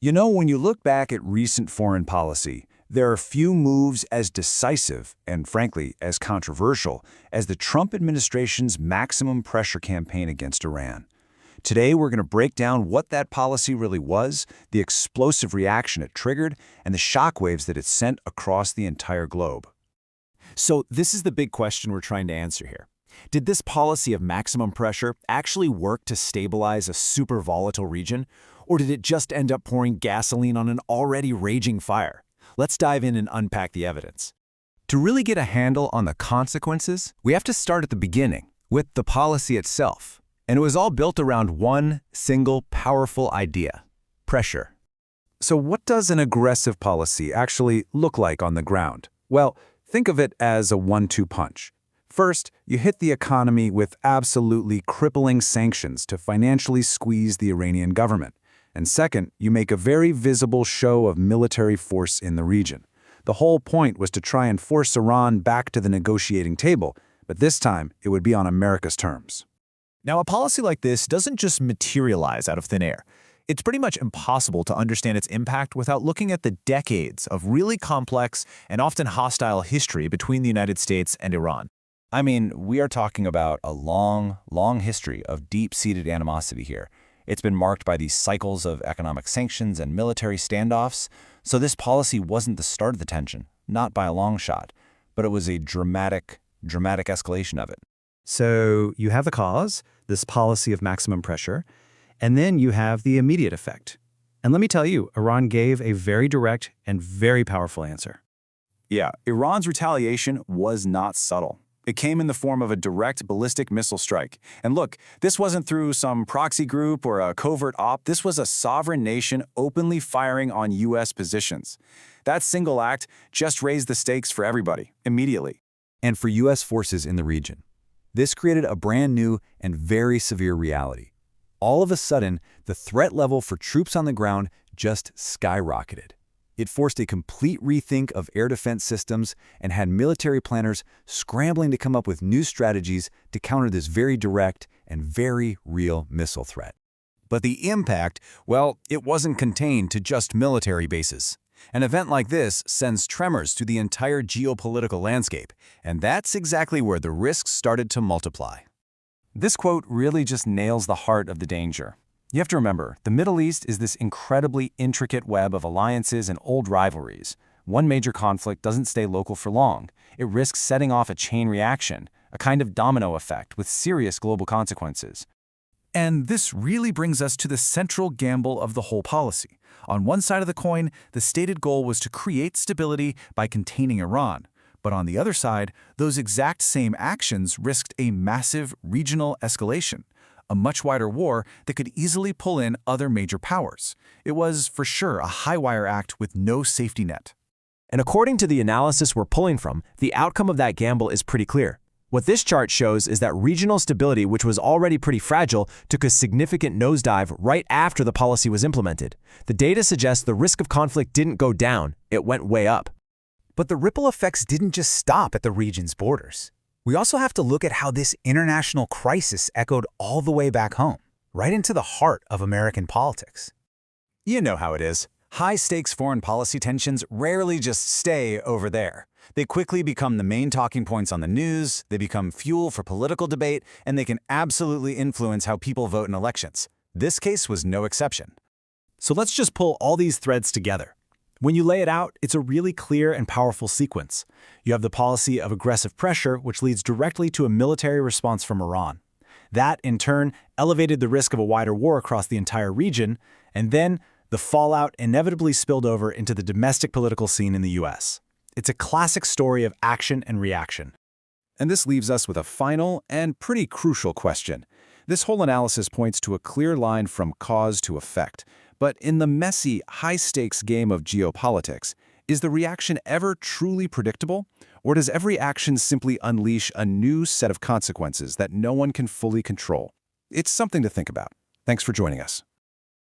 You know, when you look back at recent foreign policy, there are few moves as decisive and, frankly, as controversial as the Trump administration's maximum pressure campaign against Iran. Today, we're going to break down what that policy really was, the explosive reaction it triggered, and the shockwaves that it sent across the entire globe. So this is the big question we're trying to answer here. Did this policy of maximum pressure actually work to stabilize a super volatile region, or did it just end up pouring gasoline on an already raging fire? Let's dive in and unpack the evidence. To really get a handle on the consequences, we have to start at the beginning, with the policy itself. And it was all built around one single powerful idea: pressure. So what does an aggressive policy actually look like on the ground? Well, think of it as a 1-2 punch. First, you hit the economy with absolutely crippling sanctions to financially squeeze the Iranian government. And second, you make a very visible show of military force in the region. The whole point was to try and force Iran back to the negotiating table, but this time it would be on America's terms. Now, a policy like this doesn't just materialize out of thin air. It's pretty much impossible to understand its impact without looking at the decades of really complex and often hostile history between the United States and Iran. I mean, we are talking about a long, long history of deep-seated animosity here. It's been marked by these cycles of economic sanctions and military standoffs, so this policy wasn't the start of the tension, not by a long shot, but it was a dramatic escalation of it. So you have the cause, this policy of maximum pressure, and then you have the immediate effect. And let me tell you, Iran gave a very direct and very powerful answer. Yeah, Iran's retaliation was not subtle. It came in the form of a direct ballistic missile strike. And look, this wasn't through some proxy group or a covert op. This was a sovereign nation openly firing on U.S. positions. That single act just raised the stakes for everybody, immediately. And for U.S. forces in the region. This created a brand new and very severe reality. All of a sudden, the threat level for troops on the ground just skyrocketed. It forced a complete rethink of air defense systems and had military planners scrambling to come up with new strategies to counter this very direct and very real missile threat. But the impact, well, it wasn't contained to just military bases. An event like this sends tremors to the entire geopolitical landscape, and that's exactly where the risks started to multiply. This quote really just nails the heart of the danger. You have to remember, the Middle East is this incredibly intricate web of alliances and old rivalries. One major conflict doesn't stay local for long. It risks setting off a chain reaction, a kind of domino effect with serious global consequences. And this really brings us to the central gamble of the whole policy. On one side of the coin, the stated goal was to create stability by containing Iran. But on the other side, those exact same actions risked a massive regional escalation, a much wider war that could easily pull in other major powers. It was, for sure, a high-wire act with no safety net. And according to the analysis we're pulling from, the outcome of that gamble is pretty clear. What this chart shows is that regional stability, which was already pretty fragile, took a significant nosedive right after the policy was implemented. The data suggests the risk of conflict didn't go down, it went way up. But the ripple effects didn't just stop at the region's borders. We also have to look at how this international crisis echoed all the way back home, right into the heart of American politics. You know how it is. High-stakes foreign policy tensions rarely just stay over there. They quickly become the main talking points on the news, they become fuel for political debate, and they can absolutely influence how people vote in elections. This case was no exception. So let's just pull all these threads together. When you lay it out, it's a really clear and powerful sequence. You have the policy of aggressive pressure, which leads directly to a military response from Iran. That, in turn, elevated the risk of a wider war across the entire region, and then the fallout inevitably spilled over into the domestic political scene in the U.S. It's a classic story of action and reaction. And this leaves us with a final and pretty crucial question. This whole analysis points to a clear line from cause to effect. But in the messy, high-stakes game of geopolitics, is the reaction ever truly predictable? Or does every action simply unleash a new set of consequences that no one can fully control? It's something to think about. Thanks for joining us.